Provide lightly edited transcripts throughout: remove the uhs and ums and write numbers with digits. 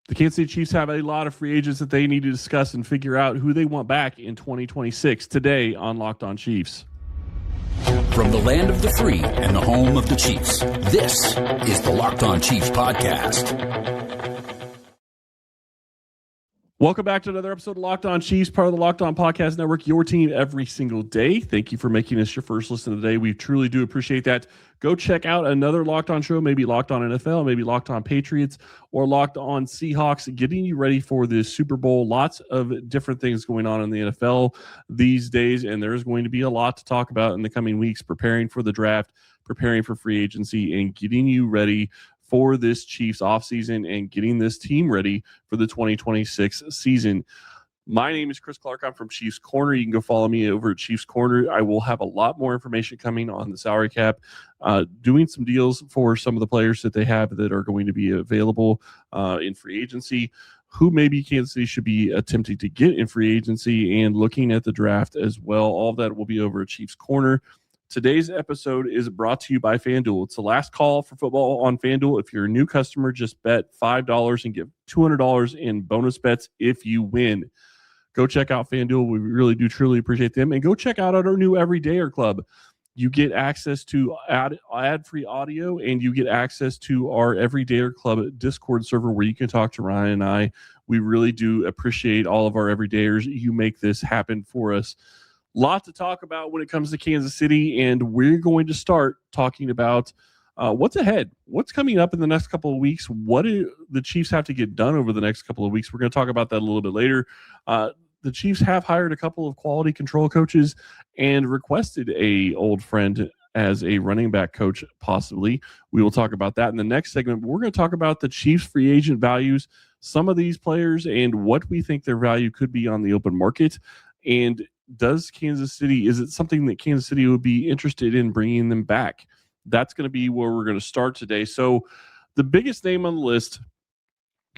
The Kansas City Chiefs have a lot of free agents that they need to discuss and figure out who they want back in 2026 today on Locked On Chiefs. From the land of the free and the home of the Chiefs, this is the Locked On Chiefs podcast. Welcome back to another episode of Locked On Chiefs, part of the Locked On Podcast Network, your team every single day. Thank you for making us your first listen today. We truly do appreciate that. Go check out another Locked On show, maybe Locked On NFL, maybe Locked On Patriots, or Locked On Seahawks, getting you ready for the Super Bowl. Lots of different things going on in the NFL these days, and there's going to be a lot to talk about in the coming weeks, preparing for the draft, preparing for free agency, and getting you ready for this Chiefs offseason and getting this team ready for the 2026 season. My name is Chris Clark. I'm from Chiefs Corner. You can go follow me over at Chiefs Corner. I will have a lot more information coming on the salary cap, doing some deals for some of the players that they have that are going to be available in free agency, who maybe Kansas City should be attempting to get in free agency, and looking at the draft as well. All of that will be over at Chiefs Corner. Today's episode is brought to you by FanDuel. It's the last call for football on FanDuel. If you're a new customer, just bet $5 and get $200 in bonus bets if you win. Go check out FanDuel. We really do truly appreciate them. And go check out our new Everydayer Club. You get access to ad-free audio, and you get access to our Everydayer Club Discord server where you can talk to Ryan and I. We really do appreciate all of our Everydayers. You make this happen for us. Lot to talk about when it comes to Kansas City, and we're going to start talking about what's ahead, what's coming up in the next couple of weeks, what do the Chiefs have to get done over the next couple of weeks. We're going to talk about that a little bit later. The Chiefs have hired a couple of quality control coaches and requested a old friend as a running back coach, possibly. We will talk about that in the next segment. We're going to talk about the Chiefs free agent values, some of these players, and what we think their value could be on the open market. And is it something that Kansas City would be interested in bringing them back? That's going to be where we're going to start today. So the biggest name on the list,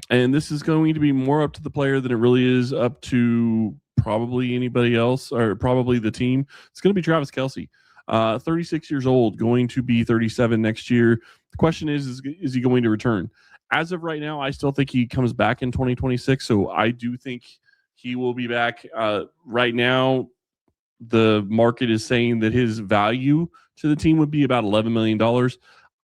and this is going to be more up to the player than it really is up to probably anybody else or probably the team. It's going to be Travis Kelce, 36 years old, going to be 37 next year. The question is he going to return? As of right now, I still think he comes back in 2026. So I do think he will be back. Right now, the market is saying that his value to the team would be about $11 million.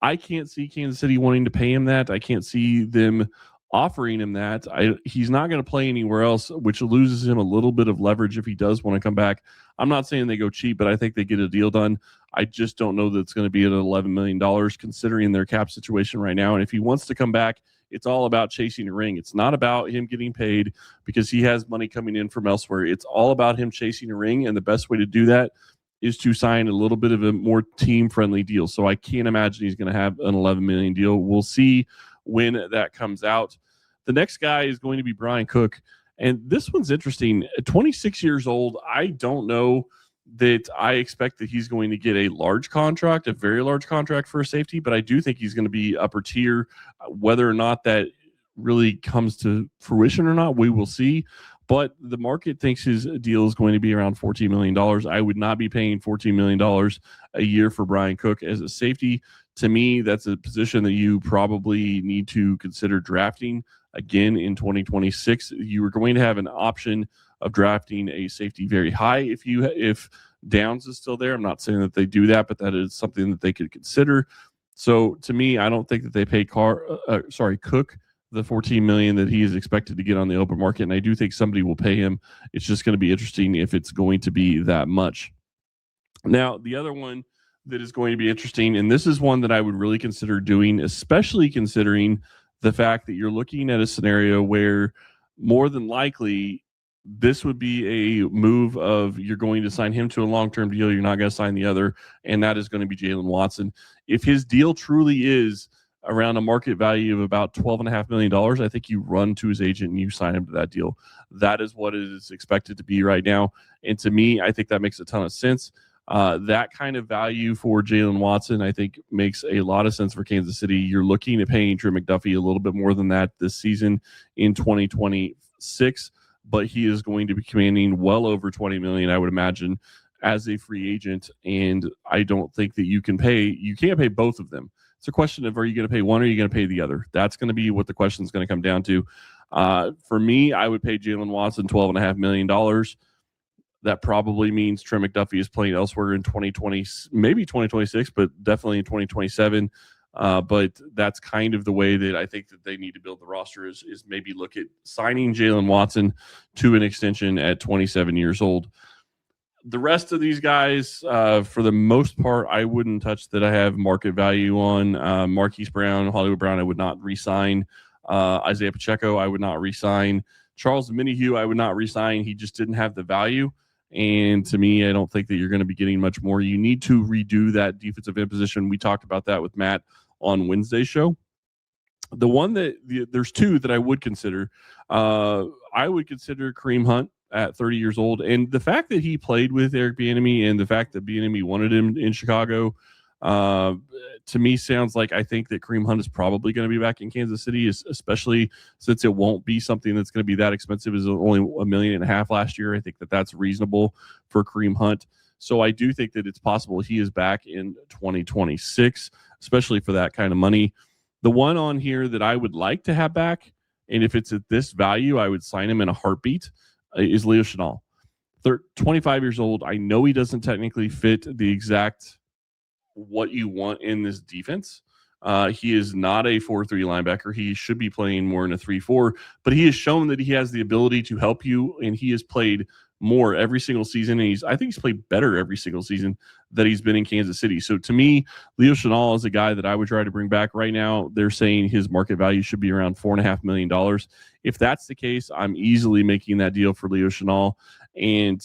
I can't see Kansas City wanting to pay him that. I can't see them offering him that. He's not going to play anywhere else, which loses him a little bit of leverage if he does want to come back. I'm not saying they go cheap, but I think they get a deal done. I just don't know that it's going to be at $11 million considering their cap situation right now. And if he wants to come back, it's all about chasing a ring. It's not about him getting paid because he has money coming in from elsewhere. It's all about him chasing a ring, and the best way to do that is to sign a little bit of a more team-friendly deal. So I can't imagine he's going to have an $11 million deal. We'll see when that comes out. The next guy is going to be Bryan Cook, and this one's interesting. At 26 years old, I don't know that I expect that he's going to get a large contract, a very large contract for a safety, but I do think he's going to be upper tier. Whether or not that really comes to fruition or not, we will see. But the market thinks his deal is going to be around $14 million. I would not be paying $14 million a year for Bryan Cook as a safety. To me, that's a position that you probably need to consider drafting again in 2026. You are going to have an option of drafting a safety very high if Downs is still there. I'm not saying that they do that, but that is something that they could consider. So to me, I don't think that they pay Cook the $14 million that he is expected to get on the open market, and I do think somebody will pay him. It's just going to be interesting if it's going to be that much. Now, the other one that is going to be interesting, and this is one that I would really consider doing, especially considering the fact that you're looking at a scenario where more than likely this would be a move of you're going to sign him to a long-term deal. You're not going to sign the other, and that is going to be Jalen Watson. If his deal truly is around a market value of about $12.5 million, I think you run to his agent and you sign him to that deal. That is what it is expected to be right now. And to me, I think that makes a ton of sense. That kind of value for Jalen Watson, I think, makes a lot of sense for Kansas City. You're looking at paying Trent McDuffie a little bit more than that this season in 2026, but he is going to be commanding well over $20 million, I would imagine, as a free agent. And I don't think that you can't pay both of them. It's a question of, are you going to pay one or are you going to pay the other? That's going to be what the question is going to come down to. For me, I would pay Jalen Watson $12.5 million. That probably means Trent McDuffie is playing elsewhere in 2020, maybe 2026, but definitely in 2027. But that's kind of the way that I think that they need to build the roster is maybe look at signing Jalen Watson to an extension at 27 years old. The rest of these guys, for the most part, I wouldn't touch that I have market value on. Marquise Brown, Hollywood Brown, I would not re-sign. Isaiah Pacheco, I would not re-sign. Charles Minihue, I would not re-sign. He just didn't have the value. And to me, I don't think that you're going to be getting much more. You need to redo that defensive end position. We talked about that with Matt on Wednesday's show. The one there's two that I would consider. I would consider Kareem Hunt at 30 years old. And the fact that he played with Eric Bieniemy and the fact that Bieniemy wanted him in Chicago, to me sounds like I think that Kareem Hunt is probably going to be back in Kansas City, especially since it won't be something that's going to be that expensive. It was only $1.5 million last year. I think that that's reasonable for Kareem Hunt. So I do think that it's possible he is back in 2026, especially for that kind of money. The one on here that I would like to have back, and if it's at this value, I would sign him in a heartbeat, is Leo Chenal. 25 years old. I know he doesn't technically fit the exact what you want in this defense. He is not a 4-3 linebacker. He should be playing more in a 3-4, but he has shown that he has the ability to help you, and he has played more every single season, and I think he's played better every single season that he's been in Kansas City. So to me, Leo Chenal is a guy that I would try to bring back. Right now, they're saying his market value should be around $4.5 million. If that's the case, I'm easily making that deal for Leo Chenal. And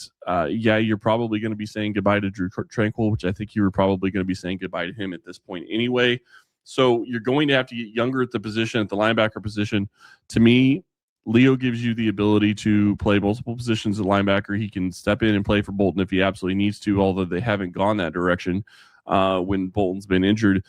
you're probably going to be saying goodbye to Drew Tranquil, which I think you were probably going to be saying goodbye to him at this point anyway. So you're going to have to get younger at the position, at the linebacker position. To me, Leo gives you the ability to play multiple positions at linebacker. He can step in and play for Bolton if he absolutely needs to, although they haven't gone that direction when Bolton's been injured.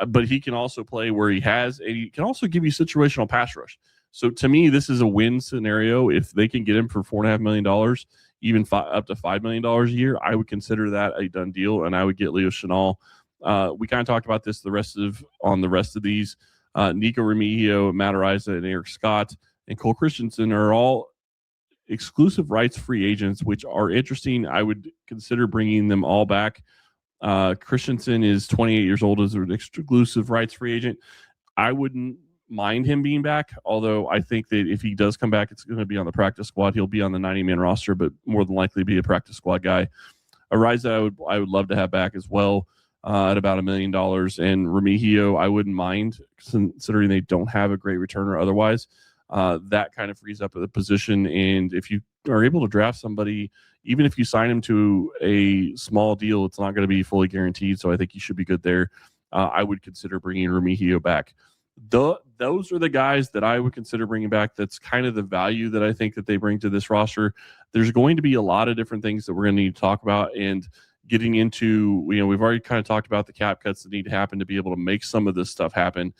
But he can also play where he has, and he can also give you situational pass rush. So to me, this is a win scenario. If they can get him for $4.5 million, even up to $5 million a year, I would consider that a done deal, and I would get Leo Chenal. We kind of talked about this on the rest of these. Nico Remigio, Matt Araiza, and Eric Scott and Cole Christensen are all exclusive rights free agents, which are interesting. I would consider bringing them all back. Christensen is 28 years old as an exclusive rights free agent. I wouldn't mind him being back, although I think that if he does come back, it's going to be on the practice squad. He'll be on the 90-man roster, but more than likely be a practice squad guy. Araiza, I would love to have back as well at about $1 million. And Remigio, I wouldn't mind, considering they don't have a great returner otherwise. That kind of frees up the position. And if you are able to draft somebody, even if you sign him to a small deal, it's not going to be fully guaranteed. So I think you should be good there. I would consider bringing Remigio back. Those are the guys that I would consider bringing back. That's kind of the value that I think that they bring to this roster. There's going to be a lot of different things that we're going to need to talk about, and getting into, we've already kind of talked about the cap cuts that need to happen to be able to make some of this stuff happen.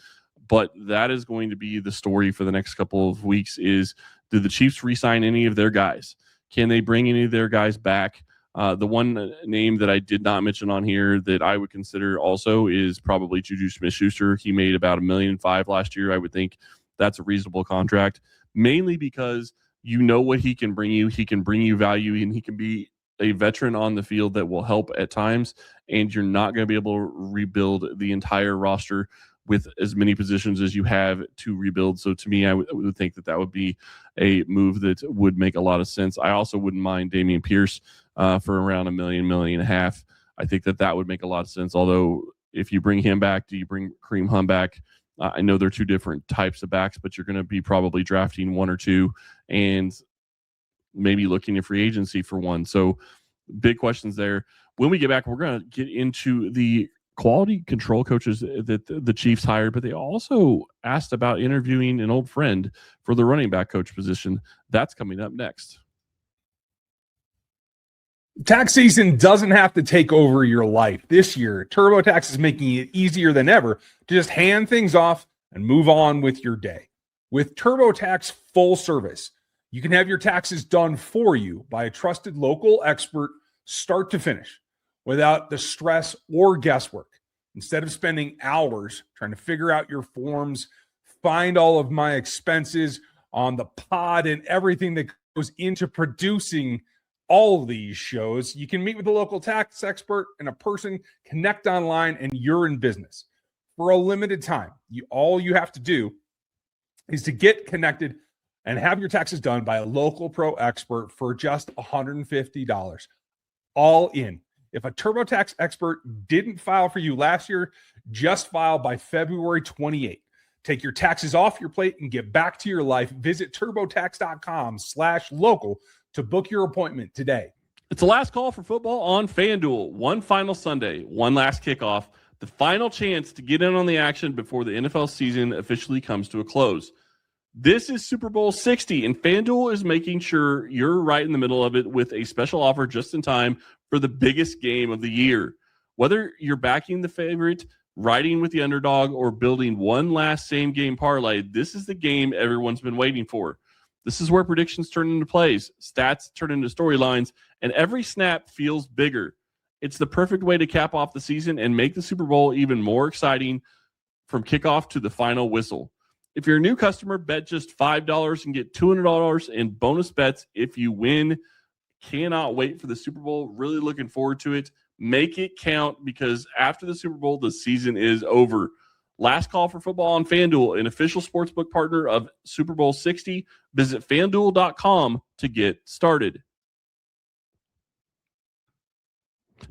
But that is going to be the story for the next couple of weeks is, do the Chiefs re-sign any of their guys? Can they bring any of their guys back? The one name that I did not mention on here that I would consider also is probably Juju Smith-Schuster. He made about $1.5 million last year. I would think that's a reasonable contract, mainly because you know what he can bring you. He can bring you value, and he can be a veteran on the field that will help at times, and you're not going to be able to rebuild the entire roster with as many positions as you have to rebuild. So to me, I would think that would be a move that would make a lot of sense. I also wouldn't mind Dameon Pierce for around $1 million, $1.5 million. I think that would make a lot of sense. Although if you bring him back, do you bring Kareem Hunt back? I know they're two different types of backs, but you're going to be probably drafting one or two and maybe looking at free agency for one. So big questions there. When we get back, we're going to get into the quality control coaches that the Chiefs hired, but they also asked about interviewing an old friend for the running back coach position. That's coming up next. Tax season doesn't have to take over your life. This year, TurboTax is making it easier than ever to just hand things off and move on with your day. With TurboTax full service, you can have your taxes done for you by a trusted local expert, start to finish, without the stress or guesswork. Instead of spending hours trying to figure out your forms, find all of my expenses, on the pod and everything that goes into producing all of these shows. You can meet with a local tax expert and a person, connect online, and you're in business. For a limited time, all you have to do is to get connected and have your taxes done by a local pro expert for just $150. All in. If a TurboTax expert didn't file for you last year, just file by February 28th. Take your taxes off your plate and get back to your life. Visit turbotax.com/local to book your appointment today. It's the last call for football on FanDuel. One final Sunday, one last kickoff, the final chance to get in on the action before the NFL season officially comes to a close. This is Super Bowl 60, and FanDuel is making sure you're right in the middle of it with a special offer just in time for the biggest game of the year. Whether you're backing the favorite, riding with the underdog, or building one last same-game parlay, this is the game everyone's been waiting for. This is where predictions turn into plays, stats turn into storylines, and every snap feels bigger. It's the perfect way to cap off the season and make the Super Bowl even more exciting from kickoff to the final whistle. If you're a new customer, bet just $5 and get $200 in bonus bets if you win. Cannot wait for the Super Bowl. Really looking forward to it. Make it count, because after the Super Bowl, the season is over. Last call for football on FanDuel, an official sportsbook partner of Super Bowl 60. Visit FanDuel.com to get started.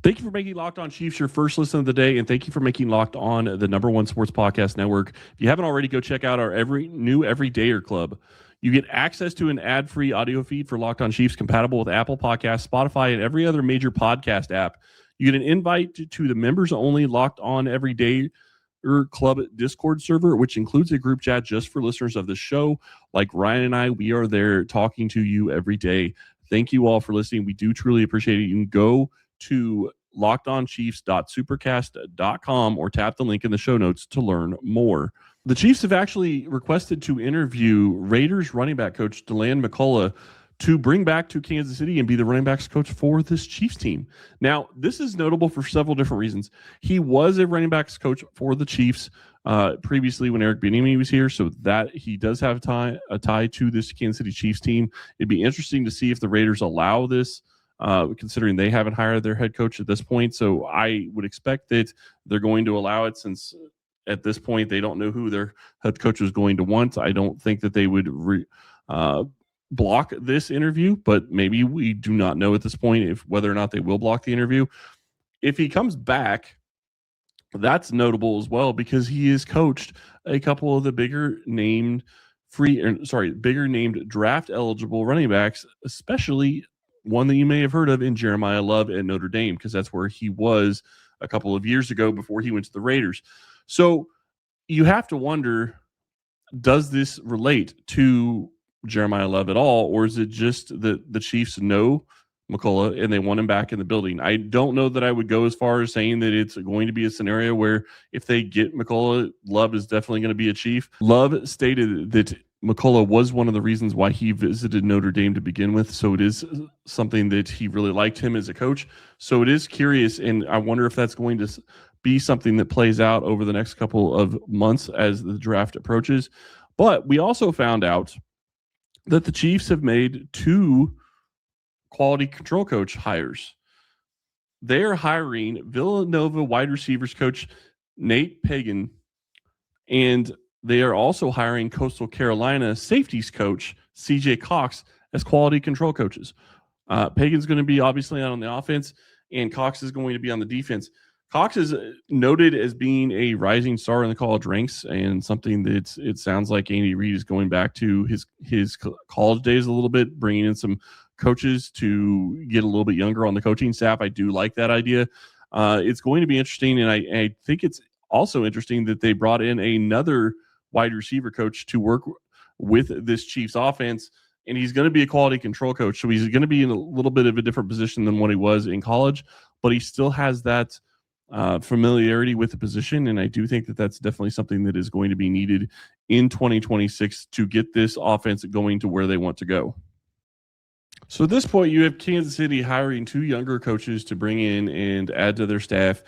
Thank you for making Locked On Chiefs your first listen of the day, and thank you for making Locked On the #1 sports podcast network. If you haven't already, go check out our Everydayer Club. You get access to an ad-free audio feed for Locked On Chiefs compatible with Apple Podcasts, Spotify, and every other major podcast app. You get an invite to the members-only Locked On Everydayer Club Discord server, which includes a group chat just for listeners of the show. Like Ryan and I, we are there talking to you every day. Thank you all for listening. We do truly appreciate it. You can go to lockedonchiefs.supercast.com or tap the link in the show notes to learn more. The Chiefs have actually requested to interview Raiders running back coach Deland McCullough to bring back to Kansas City and be the running backs coach for this Chiefs team. Now, this is notable for several different reasons. He was a running backs coach for the Chiefs previously when Eric Bieniemy was here, so that he does have a tie to this Kansas City Chiefs team. It'd be interesting to see if the Raiders allow this, considering they haven't hired their head coach at this point. So I would expect that they're going to allow it, since at this point they don't know who their head coach is going to want. I don't think that they would block this interview, but maybe we do not know at this point whether or not they will block the interview. If he comes back, that's notable as well, because he has coached a couple of the bigger named draft eligible running backs, especially one that you may have heard of in Jeremiah Love at Notre Dame, because that's where he was a couple of years ago before he went to the Raiders. So you have to wonder, does this relate to Jeremiah Love at all, or is it just that the Chiefs know McCullough and they want him back in the building? I don't know that I would go as far as saying that it's going to be a scenario where if they get McCullough, Love is definitely going to be a Chief. Love stated that McCullough was one of the reasons why he visited Notre Dame to begin with, so it is something that he really liked him as a coach. So it is curious, and I wonder if that's going to be something that plays out over the next couple of months as the draft approaches. But we also found out that the Chiefs have made 2 quality control coach hires. They are hiring Villanova wide receivers coach Nate Pagan, and they are also hiring Coastal Carolina safeties coach CJ Cox as quality control coaches. Pagan's going to be obviously out on the offense, and Cox is going to be on the defense. Cox is noted as being a rising star in the college ranks, and something that it sounds like Andy Reid is going back to his college days a little bit, bringing in some coaches to get a little bit younger on the coaching staff. I do like that idea. It's going to be interesting, and I think it's also interesting that they brought in another wide receiver coach to work with this Chiefs offense, and he's going to be a quality control coach. So he's going to be in a little bit of a different position than what he was in college, but he still has that familiarity with the position, and I do think that that's definitely something that is going to be needed in 2026 to get this offense going to where they want to go. So at this point, you have Kansas City hiring 2 younger coaches to bring in and add to their staff,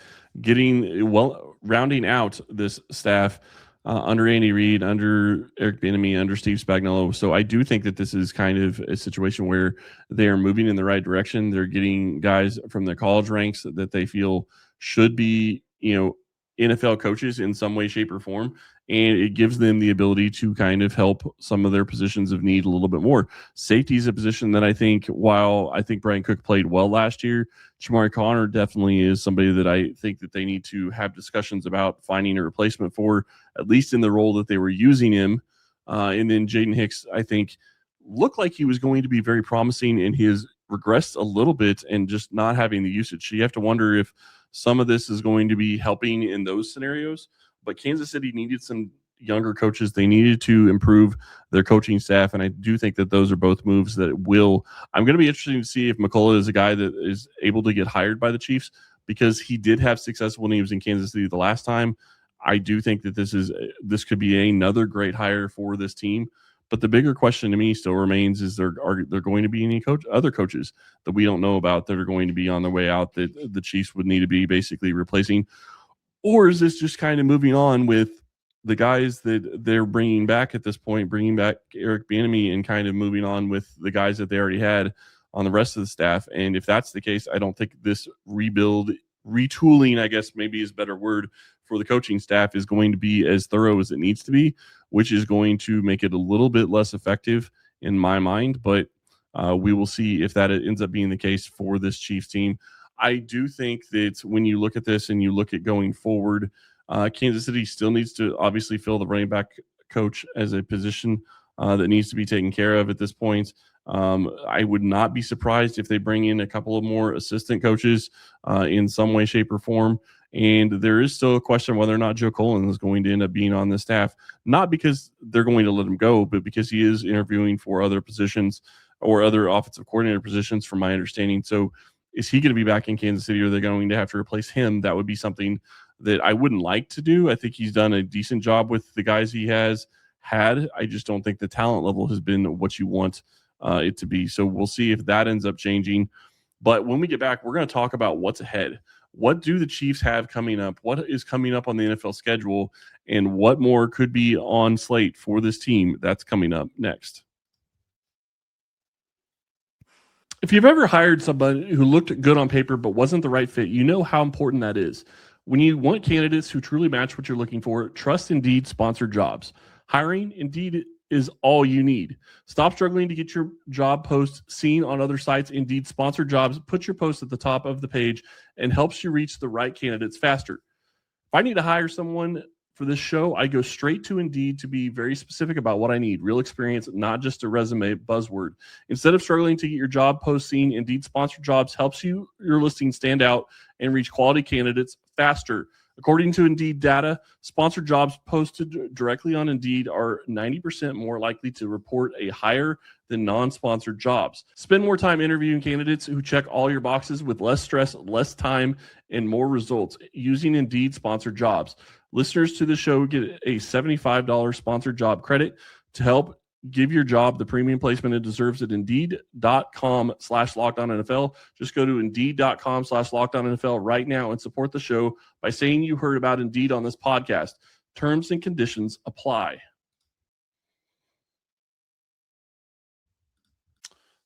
rounding out this staff. under Andy Reid, under Eric Bieniemy, under Steve Spagnuolo. So I do think that this is kind of a situation where they are moving in the right direction. They're getting guys from their college ranks that they feel should be, NFL coaches in some way, shape, or form. And it gives them the ability to kind of help some of their positions of need a little bit more. Safety is a position that I think, while I think Bryan Cook played well last year, Shamari Connor definitely is somebody that I think that they need to have discussions about finding a replacement for, at least in the role that they were using him. And then Jaden Hicks, I think, looked like he was going to be very promising, and he has regressed a little bit and just not having the usage. So you have to wonder if some of this is going to be helping in those scenarios. But Kansas City needed some younger coaches. They needed to improve their coaching staff, and I do think that those are both moves that will. I'm going to be interested to see if McCullough is a guy that is able to get hired by the Chiefs, because he did have success when he was in Kansas City the last time. I do think that this could be another great hire for this team. But the bigger question to me still remains: is there going to be any other coaches that we don't know about that are going to be on their way out that the Chiefs would need to be basically replacing? Or is this just kind of moving on with the guys that they're bringing back at this point, bringing back Eric Bieniemy, and kind of moving on with the guys that they already had on the rest of the staff? And if that's the case, I don't think this retooling, I guess maybe is a better word, for the coaching staff is going to be as thorough as it needs to be, which is going to make it a little bit less effective in my mind. But we will see if that ends up being the case for this Chiefs team. I do think that when you look at this and you look at going forward, Kansas City still needs to obviously fill the running back coach as a position that needs to be taken care of at this point. I would not be surprised if they bring in a couple of more assistant coaches in some way, shape, or form. And there is still a question whether or not Joe Cullen is going to end up being on the staff, not because they're going to let him go, but because he is interviewing for other positions or other offensive coordinator positions, from my understanding. So is he going to be back in Kansas City, or are they going to have to replace him? That would be something that I wouldn't like to do. I think he's done a decent job with the guys he has had. I just don't think the talent level has been what you want it to be. So we'll see if that ends up changing. But when we get back, we're going to talk about what's ahead. What do the Chiefs have coming up? What is coming up on the NFL schedule? And what more could be on slate for this team? That's coming up next. If you've ever hired somebody who looked good on paper but wasn't the right fit, you know how important that is. When you want candidates who truly match what you're looking for, trust Indeed sponsored jobs. Hiring Indeed is all you need. Stop struggling to get your job post seen on other sites. Indeed sponsored jobs put your post at the top of the page and helps you reach the right candidates faster. If I need to hire someone for this show, I go straight to Indeed to be very specific about what I need. Real experience, not just a resume buzzword. Instead of struggling to get your job post seen, Indeed sponsored jobs helps your listing stand out and reach quality candidates faster. According to Indeed data, sponsored jobs posted directly on Indeed are 90% more likely to report a higher than non-sponsored jobs. Spend more time interviewing candidates who check all your boxes with less stress, less time, and more results using Indeed sponsored jobs. Listeners to the show get a $75 sponsored job credit to help give your job the premium placement it deserves at Indeed.com/LockedOnNFL. Just go to Indeed.com/LockedOnNFL right now and support the show by saying you heard about Indeed on this podcast. Terms and conditions apply.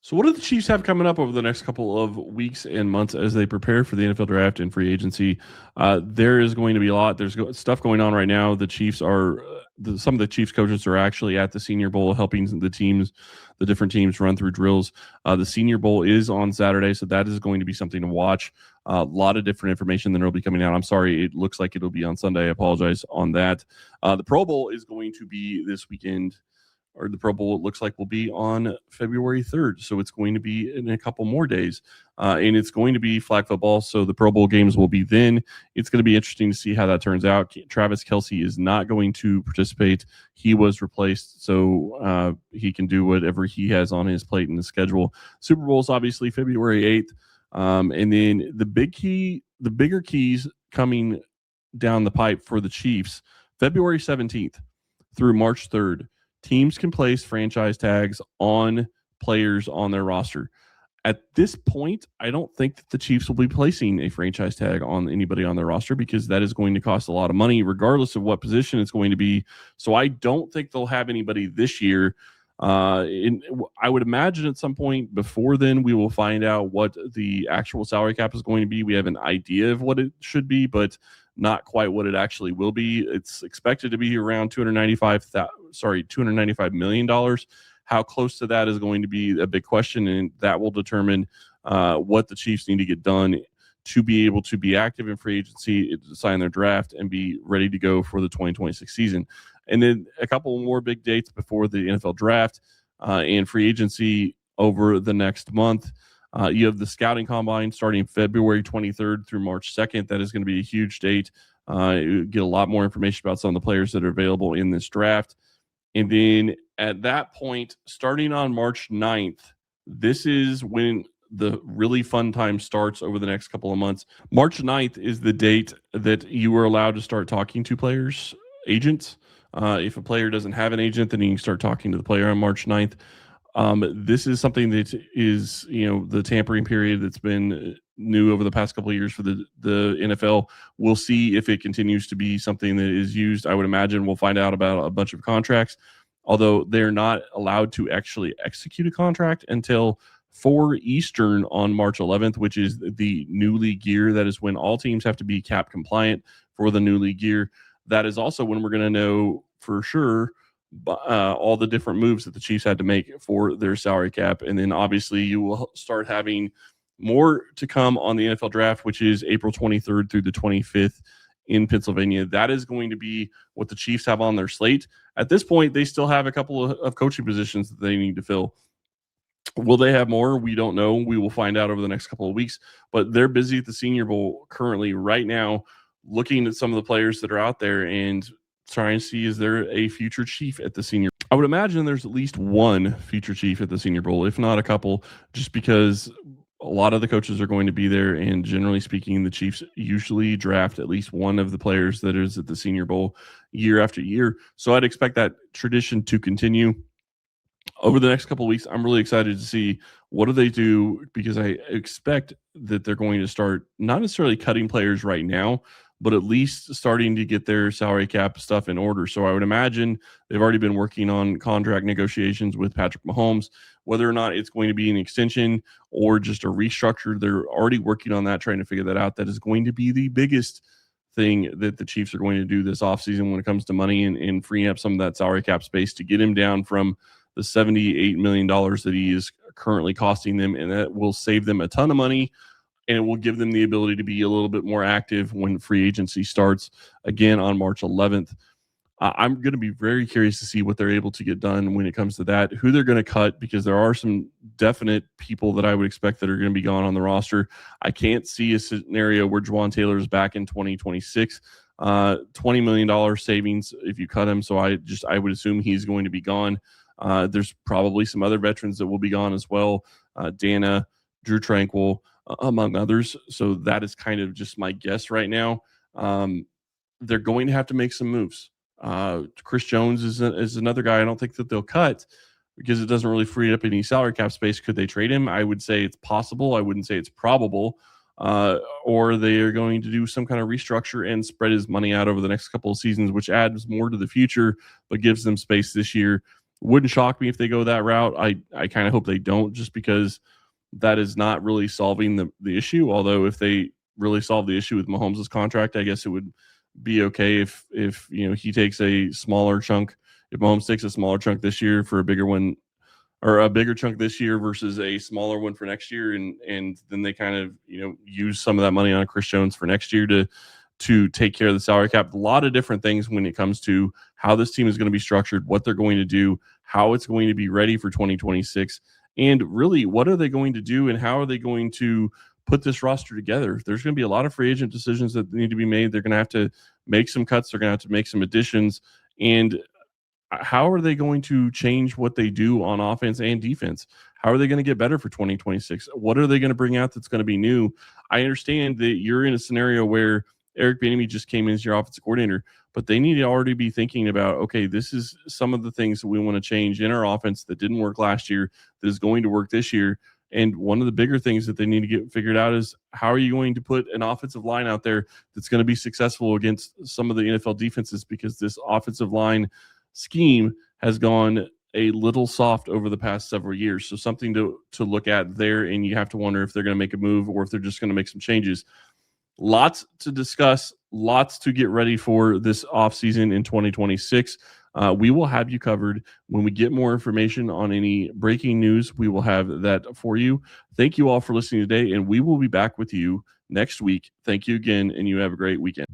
So what do the Chiefs have coming up over the next couple of weeks and months as they prepare for the NFL draft and free agency? There is going to be a lot. There's stuff going on right now. The Chiefs are some of the Chiefs coaches are actually at the Senior Bowl helping the different teams run through drills. The Senior Bowl is on Saturday, so that is going to be something to watch. A lot of different information that will be coming out. I'm sorry, it looks like it'll be on Sunday. I apologize on that. The Pro Bowl is going to be this weekend. Or the Pro Bowl, it looks like, will be on February 3rd. So it's going to be in a couple more days. And it's going to be flag football. So the Pro Bowl games will be then. It's going to be interesting to see how that turns out. Travis Kelce is not going to participate. He was replaced, so he can do whatever he has on his plate in the schedule. Super Bowl is obviously February 8th. And then the bigger keys coming down the pipe for the Chiefs, February 17th through March 3rd. Teams can place franchise tags on players on their roster. At this point, I don't think that the Chiefs will be placing a franchise tag on anybody on their roster because that is going to cost a lot of money, regardless of what position it's going to be. So I don't think they'll have anybody this year. I would imagine at some point before then, we will find out what the actual salary cap is going to be. We have an idea of what it should be, but not quite what it actually will be. It's expected to be around $295 million. How close to that is going to be a big question, and that will determine what the Chiefs need to get done to be able to be active in free agency, sign their draft, and be ready to go for the 2026 season. And then a couple more big dates before the NFL draft and free agency over the next month. You have the scouting combine starting February 23rd through March 2nd. That is going to be a huge date. You get a lot more information about some of the players that are available in this draft. And then at that point, starting on March 9th, this is when the really fun time starts over the next couple of months. March 9th is the date that you are allowed to start talking to players, agents. If a player doesn't have an agent, then you can start talking to the player on March 9th. This is something that is, the tampering period that's been new over the past couple of years for the NFL. We'll see if it continues to be something that is used. I would imagine we'll find out about a bunch of contracts, although they're not allowed to actually execute a contract until 4 Eastern on March 11th, which is the new league year. That is when all teams have to be cap compliant for the new league year. That is also when we're going to know for sure all the different moves that the Chiefs had to make for their salary cap. And then obviously you will start having more to come on the NFL draft, which is April 23rd through the 25th in Pennsylvania. That is going to be what the Chiefs have on their slate. At this point, they still have a couple of coaching positions that they need to fill. Will they have more? We don't know. We will find out over the next couple of weeks, but they're busy at the Senior Bowl currently right now, looking at some of the players that are out there and trying to see, is there a future Chief at the Senior? I would imagine there's at least one future Chief at the Senior Bowl, if not a couple, just because a lot of the coaches are going to be there. And generally speaking, the Chiefs usually draft at least one of the players that is at the Senior Bowl year after year. So I'd expect that tradition to continue over the next couple of weeks. I'm really excited to see what do they do, because I expect that they're going to start not necessarily cutting players right now, but at least starting to get their salary cap stuff in order. So I would imagine they've already been working on contract negotiations with Patrick Mahomes. Whether or not it's going to be an extension or just a restructure, they're already working on that, trying to figure that out. That is going to be the biggest thing that the Chiefs are going to do this offseason when it comes to money and freeing up some of that salary cap space to get him down from the $78 million that he is currently costing them. And that will save them a ton of money, and it will give them the ability to be a little bit more active when free agency starts again on March 11th. I'm going to be very curious to see what they're able to get done when it comes to that, who they're going to cut, because there are some definite people that I would expect that are going to be gone on the roster. I can't see a scenario where Juwan Taylor is back in 2026. $20 million savings if you cut him. So I would assume he's going to be gone. There's probably some other veterans that will be gone as well. Dana, Drew Tranquil, among others. So that is kind of just my guess right now. They're going to have to make some moves. Chris Jones is another guy I don't think that they'll cut because it doesn't really free up any salary cap space. Could they trade him? I would say it's possible. I wouldn't say it's probable. Or they are going to do some kind of restructure and spread his money out over the next couple of seasons, which adds more to the future, but gives them space this year. Wouldn't shock me if they go that route. I kind of hope they don't, just because that is not really solving the issue. Although if they really solve the issue with Mahomes' contract, I guess it would be okay if he takes a smaller chunk. If Mahomes takes a smaller chunk this year for a bigger one, or a bigger chunk this year versus a smaller one for next year, and then they kind of use some of that money on Chris Jones for next year to take care of the salary cap. A lot of different things when it comes to how this team is going to be structured, what they're going to do, how it's going to be ready for 2026, and really what are they going to do and how are they going to put this roster together. There's going to be a lot of free agent decisions that need to be made. They're going to have to make some cuts. They're going to have to make some additions. And how are they going to change what they do on offense and defense? How are they going to get better for 2026? What are they going to bring out that's going to be new? I understand that you're in a scenario where Eric Bieniemy just came in as your offensive coordinator, but they need to already be thinking about, okay, this is some of the things that we want to change in our offense that didn't work last year that is going to work this year. And one of the bigger things that they need to get figured out is how are you going to put an offensive line out there that's going to be successful against some of the NFL defenses, because this offensive line scheme has gone a little soft over the past several years. So something to look at there, and you have to wonder if they're going to make a move or if they're just going to make some changes. Lots to discuss, lots to get ready for this offseason in 2026. We will have you covered. When we get more information on any breaking news, we will have that for you. Thank you all for listening today, and we will be back with you next week. Thank you again, and you have a great weekend.